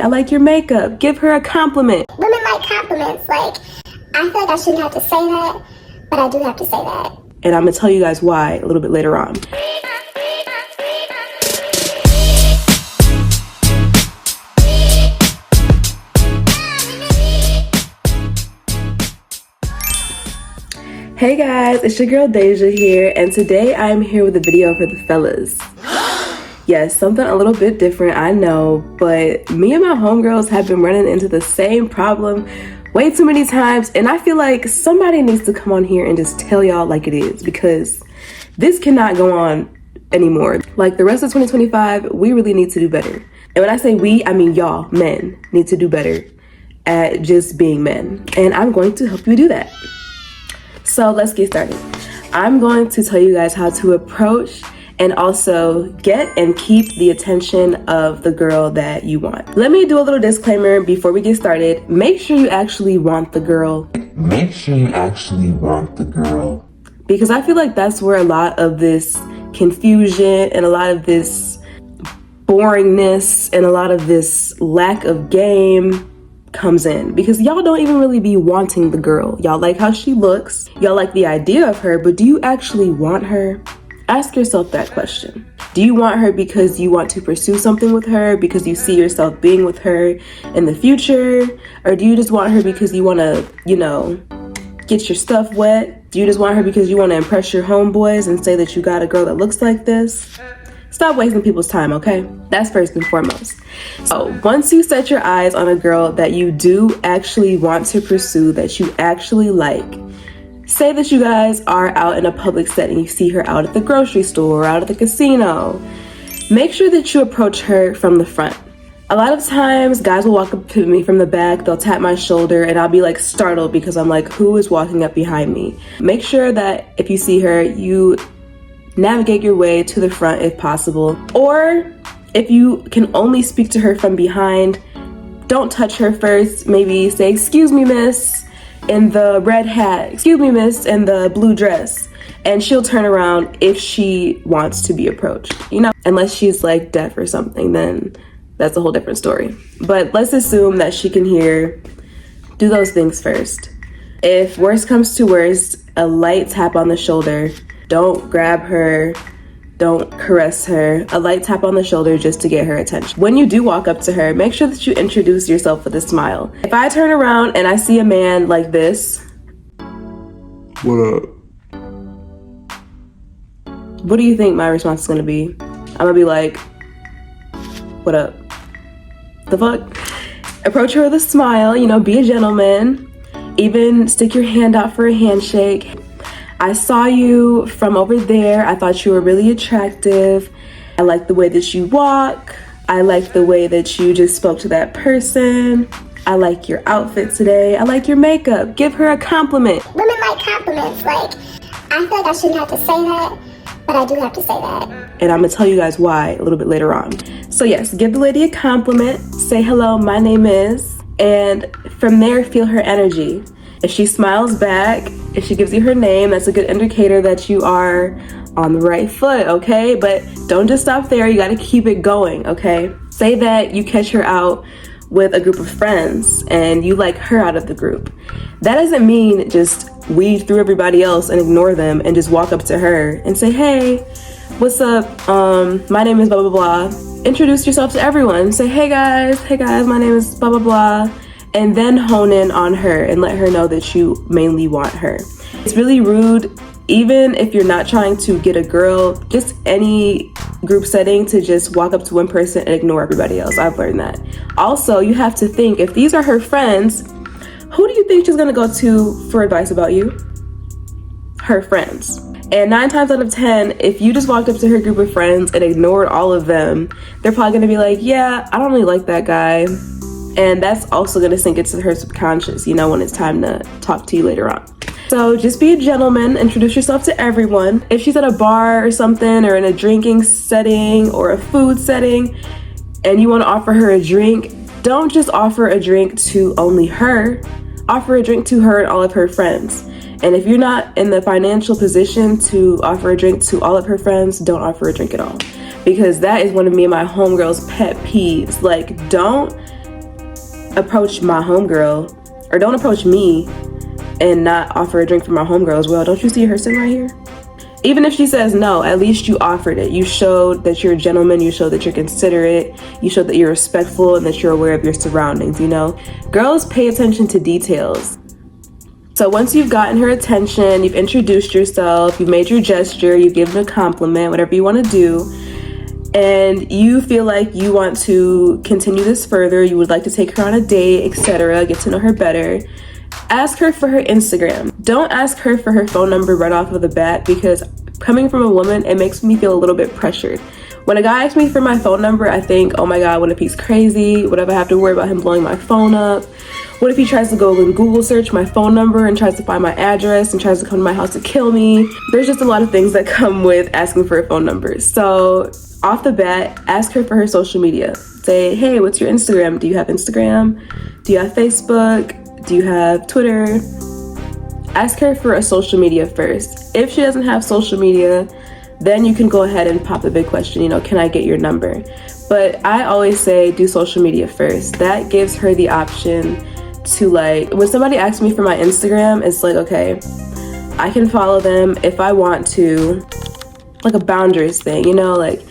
I like your makeup. Give her a compliment. Women like compliments. Like, I feel like I shouldn't have to say that, but I do have to say that. And I'm gonna tell you guys why a little bit later on. Hey guys, it's your girl Deja here, and today I'm here with a video for the fellas. Yes, something a little bit different, I know, but me and my homegirls have been running into the same problem way too many times, and I feel like somebody needs to come on here and just tell y'all like it is, because this cannot go on anymore. Like, the rest of 2025, we really need to do better. And when I say we, I mean y'all, men, need to do better at just being men, and I'm going to help you do that. So let's get started. I'm going to tell you guys how to approach and also get and keep the attention of the girl that you want. Let me do a little disclaimer before we get started. Make sure you actually want the girl. Make sure you actually want the girl. Because I feel like that's where a lot of this confusion and a lot of this boringness and a lot of this lack of game comes in, because y'all don't even really be wanting the girl. Y'all like how she looks, y'all like the idea of her, but do you actually want her? Ask yourself that question. Do you want her because you want to pursue something with her, because you see yourself being with her in the future? Or do you just want her because you want to, get your stuff wet? Do you just want her because you want to impress your homeboys and say that you got a girl that looks like this? Stop wasting people's time, okay? That's first and foremost. So once you set your eyes on a girl that you do actually want to pursue, that you actually like, say that you guys are out in a public setting, you see her out at the grocery store or out at the casino, make sure that you approach her from the front. A lot of times guys will walk up to me from the back, they'll tap my shoulder, and I'll be like startled because I'm like, who is walking up behind me? Make sure that if you see her, you navigate your way to the front if possible. Or if you can only speak to her from behind, don't touch her first. Maybe say, excuse me, miss, in the red hat. Excuse me, miss, in the blue dress. And she'll turn around if she wants to be approached. Unless she's like deaf or something, then that's a whole different story. But let's assume that she can hear. Do those things first. If worst comes to worst, a light tap on the shoulder. Don't grab her, don't caress her. A light tap on the shoulder just to get her attention. When you do walk up to her, make sure that you introduce yourself with a smile. If I turn around and I see a man like this, What up? what do you think my response is gonna be? I'm gonna be like, what up? The fuck? Approach her with a smile, be a gentleman. Even stick your hand out for a handshake. I saw you from over there. I thought you were really attractive. I like the way that you walk. I like the way that you just spoke to that person. I like your outfit today. I like your makeup. Give her a compliment. Women like compliments. Like, I feel like I shouldn't have to say that, but I do have to say that. And I'm gonna tell you guys why a little bit later on. So yes, give the lady a compliment. Say, hello, my name is, and from there, feel her energy. If she smiles back, if she gives you her name, that's a good indicator that you are on the right foot, okay? But don't just stop there, you gotta keep it going, okay? Say that you catch her out with a group of friends and you like her out of the group. That doesn't mean just weed through everybody else and ignore them and just walk up to her and say, hey, what's up? My name is blah, blah, blah. Introduce yourself to everyone. Say, hey guys, my name is blah, blah, blah. And then hone in on her and let her know that you mainly want her. It's really rude, even if you're not trying to get a girl, just any group setting, to just walk up to one person and ignore everybody else. I've learned that. Also, you have to think, if these are her friends, who do you think she's gonna go to for advice about you? Her friends. And 9 times out of 10, if you just walked up to her group of friends and ignored all of them, they're probably gonna be like, yeah, I don't really like that guy. And that's also going to sink into her subconscious, when it's time to talk to you later on. So just be a gentleman, introduce yourself to everyone. If she's at a bar or something, or in a drinking setting or a food setting, and you want to offer her a drink, don't just offer a drink to only her. Offer a drink to her and all of her friends. And if you're not in the financial position to offer a drink to all of her friends, don't offer a drink at all. Because that is one of me and my homegirls' pet peeves. Like, don't approach my homegirl, or don't approach me and not offer a drink for my homegirl as well. Don't you see her sitting right here? Even if she says no, at least you offered it. You showed that you're a gentleman, you showed that you're considerate, you showed that you're respectful and that you're aware of your surroundings, you know? Girls pay attention to details. So once you've gotten her attention, you've introduced yourself, you've made your gesture, you've given a compliment, whatever you want to do, and you feel like you want to continue this further, you would like to take her on a date, etc., get to know her better, ask her for her Instagram. Don't ask her for her phone number right off of the bat, because coming from a woman, it makes me feel a little bit pressured. When a guy asks me for my phone number, I think, oh my God, what if he's crazy? What if I have to worry about him blowing my phone up? What if he tries to go and Google search my phone number and tries to find my address and tries to come to my house to kill me? There's just a lot of things that come with asking for a phone number. So off the bat, ask her for her social media. Say, hey, what's your Instagram? Do you have Instagram? Do you have Facebook? Do you have Twitter? Ask her for a social media first. If she doesn't have social media, then you can go ahead and pop the big question, you know, can I get your number? But I always say do social media first. That gives her the option to, like, when somebody asks me for my Instagram, it's like, okay, I can follow them if I want to, like a boundaries thing, you know, like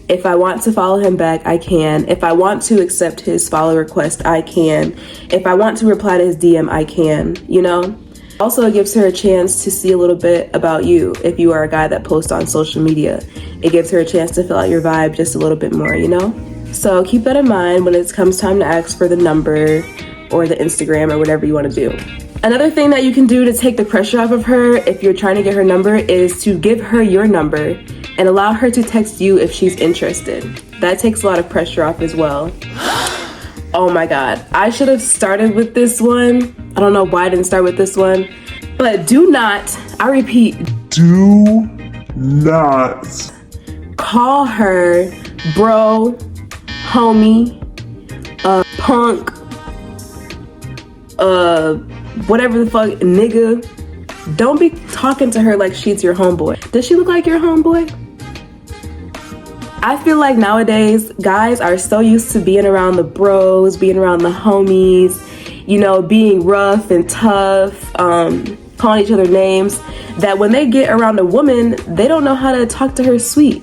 if I want to follow him back, I can. If I want to accept his follow request, I can. If I want to reply to his DM, I can, you know? Also, it gives her a chance to see a little bit about you. If you are a guy that posts on social media, it gives her a chance to fill out your vibe just a little bit more, you know? So keep that in mind when it comes time to ask for the number or the Instagram or whatever you want to do. Another thing that you can do to take the pressure off of her if you're trying to get her number is to give her your number and allow her to text you if she's interested. That takes a lot of pressure off as well. Oh my God, I should have started with this one. I don't know why I didn't start with this one, but do not, I repeat, Do not call her bro, homie, punk, whatever the fuck, nigga. Don't be talking to her like she's your homeboy. Does she look like your homeboy? I feel like nowadays guys are so used to being around the bros, being around the homies, you know, being rough and tough, calling each other names, that when they get around a woman, they don't know how to talk to her sweet.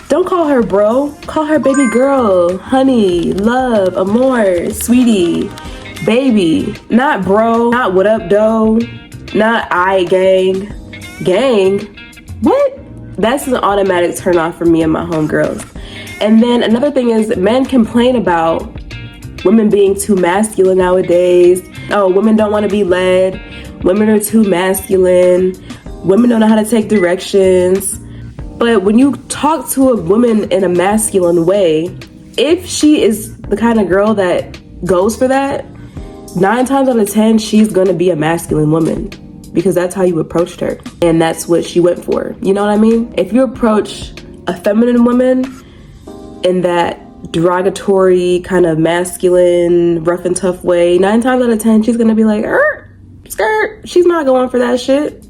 Don't call her bro, call her baby girl, honey, love, amor, sweetie, baby. Not bro, not what up doe, not I gang. Gang? What? That's an automatic turn off for me and my homegirls. And then another thing is, men complain about women being too masculine nowadays. Oh, women don't want to be led. Women are too masculine. Women don't know how to take directions. But when you talk to a woman in a masculine way, if she is the kind of girl that goes for that, 9 times out of 10, she's gonna be a masculine woman, because that's how you approached her and that's what she went for. You know what I mean? If you approach a feminine woman in that derogatory kind of masculine, rough and tough way, 9 times out of 10, she's gonna be like, skirt. She's not going for that shit.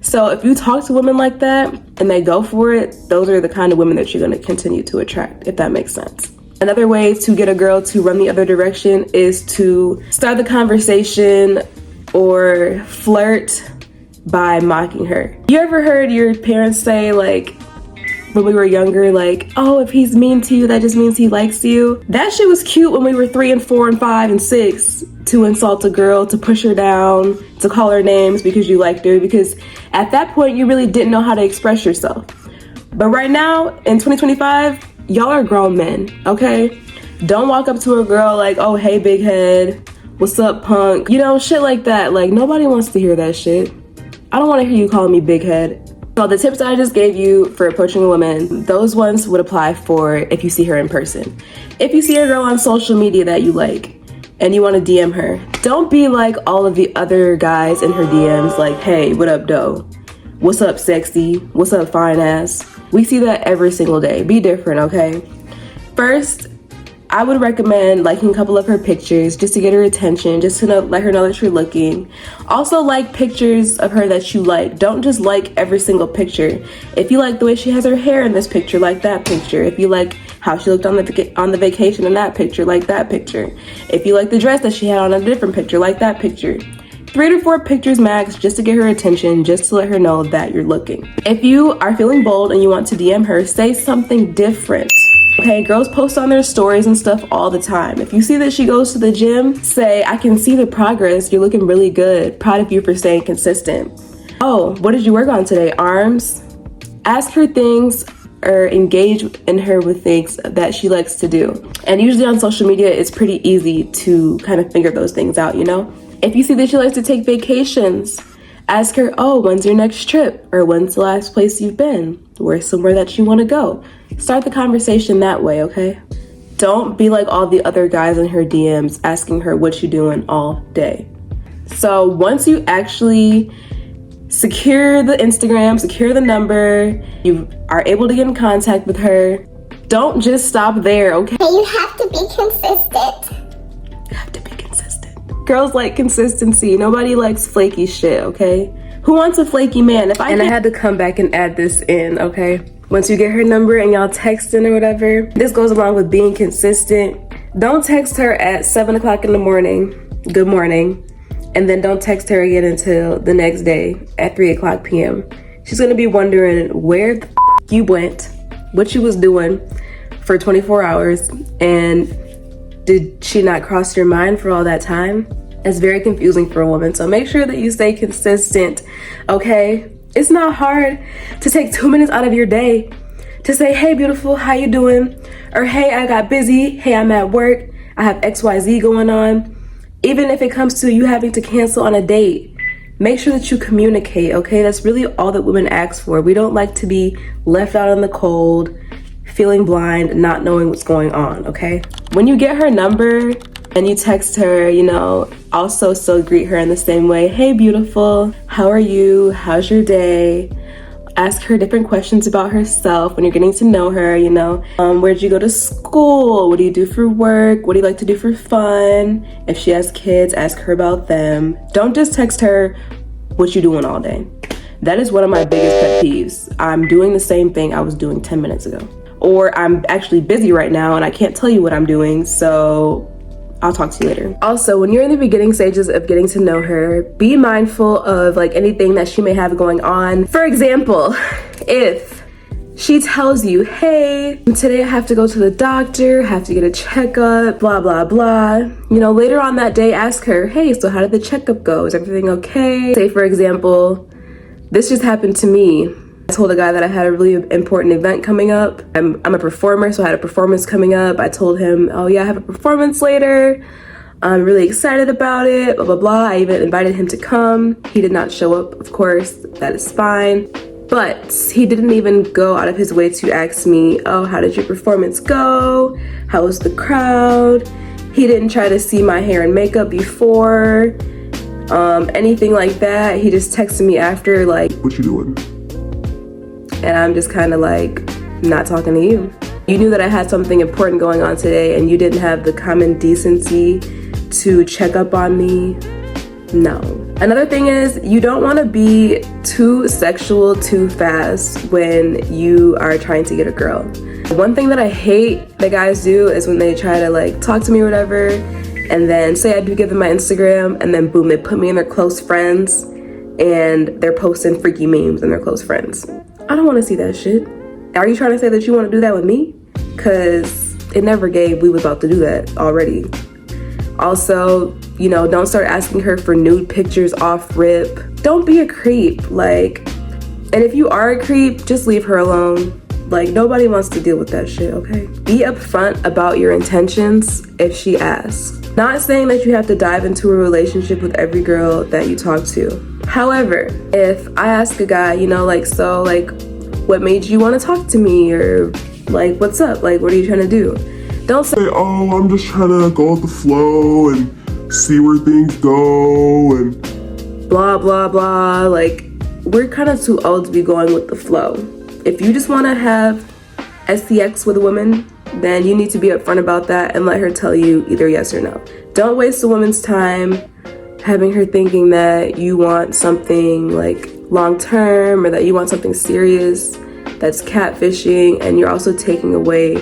So if you talk to women like that and they go for it, those are the kind of women that you're gonna continue to attract, if that makes sense. Another way to get a girl to run the other direction is to start the conversation or flirt by mocking her. You ever heard your parents say, like, when we were younger, like, oh, if he's mean to you, that just means he likes you? That shit was cute when we were 3 and 4 and 5 and 6, to insult a girl, to push her down, to call her names because you liked her, because at that point you really didn't know how to express yourself. But right now, in 2025, y'all are grown men, okay? Don't walk up to a girl like, oh, hey, big head, what's up, punk? You know, shit like that. Like, nobody wants to hear that shit. I don't want to hear you calling me big head. So the tips I just gave you for approaching a woman, those ones would apply for if you see her in person. If you see a girl on social media that you like and you want to DM her, don't be like all of the other guys in her DMs, like, hey, what up, doe? What's up, sexy? What's up, fine ass? We see that every single day. Be different, okay? First, I would recommend liking a couple of her pictures just to get her attention, just to let her know that you're looking. Also, like pictures of her that you like. Don't just like every single picture. If you like the way she has her hair in this picture, like that picture. If you like how she looked on the vacation in that picture, like that picture. If you like the dress that she had on a different picture, like that picture. 3 to 4 pictures max, just to get her attention, just to let her know that you're looking. If you are feeling bold and you want to DM her, say something different. Okay, girls post on their stories and stuff all the time. If you see that she goes to the gym, say, I can see the progress. You're looking really good. Proud of you for staying consistent. Oh, what did you work on today? Arms? Ask her things or engage in her with things that she likes to do. And usually on social media, it's pretty easy to kind of figure those things out, you know? If you see that she likes to take vacations, ask her, oh, when's your next trip? Or when's the last place you've been? Where's somewhere that you want to go? Start the conversation that way, okay? Don't be like all the other guys in her DMs asking her what you doing all day. So once you actually secure the Instagram, secure the number, you are able to get in contact with her, don't just stop there, okay? You have to be consistent. You have to be consistent. Girls like consistency. Nobody likes flaky shit, okay? Who wants a flaky man? I had to come back and add this in, okay? Once you get her number and y'all texting or whatever, this goes along with being consistent. Don't text her at 7 o'clock in the morning, good morning, and then don't text her again until the next day at 3 o'clock p.m. She's gonna be wondering where the you went, what you was doing for 24 hours, and did she not cross your mind for all that time? It's very confusing for a woman, so make sure that you stay consistent, okay? It's not hard to take 2 minutes out of your day to say, hey, beautiful, how you doing? Or, hey, I got busy. Hey, I'm at work. I have XYZ going on. Even if it comes to you having to cancel on a date, make sure that you communicate, okay? That's really all that women ask for. We don't like to be left out in the cold, feeling blind, not knowing what's going on, okay? When you get her number and you text her, you know, also still greet her in the same way. Hey, beautiful, how are you? How's your day? Ask her different questions about herself when you're getting to know her, you know. Where'd you go to school? What do you do for work? What do you like to do for fun? If she has kids, ask her about them. Don't just text her what you doing all day. That is one of my biggest pet peeves. I'm doing the same thing I was doing 10 minutes ago. Or I'm actually busy right now and I can't tell you what I'm doing, so I'll talk to you later. Also, when you're in the beginning stages of getting to know her, be mindful of like anything that she may have going on. For example, if she tells you, hey, today I have to go to the doctor, have to get a checkup, blah, blah, blah. You know, later on that day, ask her, hey, so how did the checkup go? Is everything okay? Say, for example, this just happened to me. I told a guy that I had a really important event coming up. I'm a performer, so I had a performance coming up. I told him, oh yeah, I have a performance later. I'm really excited about it, blah, blah, blah. I even invited him to come. He did not show up, of course, that is fine. But he didn't even go out of his way to ask me, oh, how did your performance go? How was the crowd? He didn't try to see my hair and makeup before, anything like that. He just texted me after like, what you doing? And I'm just kind of like, not talking to you. You knew that I had something important going on today and you didn't have the common decency to check up on me. No. Another thing is, you don't want to be too sexual too fast when you are trying to get a girl. One thing that I hate that guys do is when they try to like talk to me or whatever, and then say I do give them my Instagram, and then boom, they put me in their close friends and they're posting freaky memes in their close friends. I don't want to see that shit. Are you trying to say that you want to do that with me? Because it never gave, we was about to do that already. Also, you know, don't start asking her for nude pictures off rip. Don't be a creep, like, and if you are a creep, just leave her alone. Like, nobody wants to deal with that shit, okay? Be upfront about your intentions if she asks. Not saying that you have to dive into a relationship with every girl that you talk to. However, if I ask a guy, you know, like, so, like, what made you want to talk to me? Or, like, what's up? Like, what are you trying to do? Don't say, oh, I'm just trying to go with the flow and see where things go and blah, blah, blah. Like, we're kind of too old to be going with the flow. If you just want to have SCX with a woman, then you need to be upfront about that and let her tell you either yes or no. Don't waste a woman's time having her thinking that you want something like long-term or that you want something serious. That's catfishing, and you're also taking away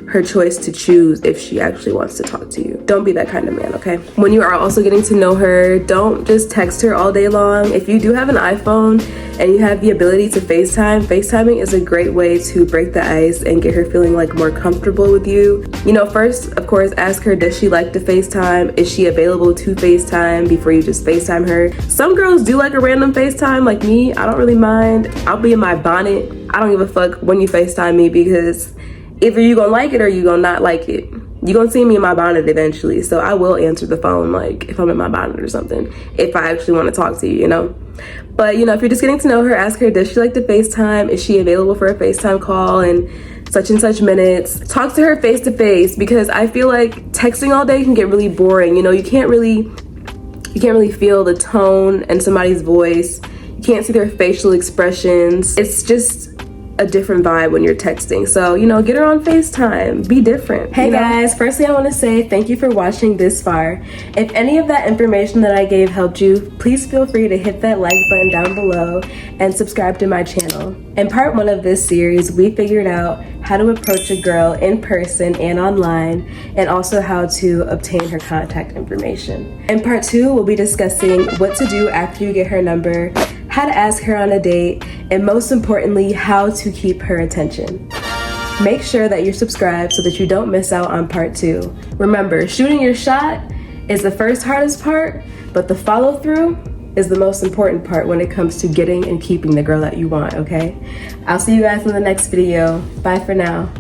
her choice to choose if she actually wants to talk to you. Don't be that kind of man, okay? When you are also getting to know her, don't just text her all day long. If you do have an iPhone and you have the ability to FaceTime, FaceTiming is a great way to break the ice and get her feeling like more comfortable with you. You know, first, of course, ask her, does she like to FaceTime? Is she available to FaceTime before you just FaceTime her? Some girls do like a random FaceTime, like me. I don't really mind. I'll be in my bonnet. I don't give a fuck when you FaceTime me, because either you gonna like it or you gonna not like it. You gonna see me in my bonnet eventually, so I will answer the phone, like if I'm in my bonnet or something, if I actually want to talk to you, you know? But you know, if you're just getting to know her, ask her, does she like to FaceTime? Is she available for a FaceTime call in such and such minutes? Talk to her face to face, because I feel like texting all day can get really boring. You know, you can't really feel the tone and somebody's voice. You can't see their facial expressions. It's just a different vibe when you're texting. So, you know, get her on FaceTime. Be different. Hey guys, firstly I want to say thank you for watching this far. If any of that information that I gave helped you, please feel free to hit that like button down below and subscribe to my channel. In part 1 of this series, we figured out how to approach a girl in person and online, and also how to obtain her contact information. In part 2, we'll be discussing what to do after you get her number, how to ask her on a date, and most importantly, how to keep her attention. Make sure that you're subscribed so that you don't miss out on part 2. Remember, shooting your shot is the first hardest part, but the follow through is the most important part when it comes to getting and keeping the girl that you want, okay? I'll see you guys in the next video. Bye for now.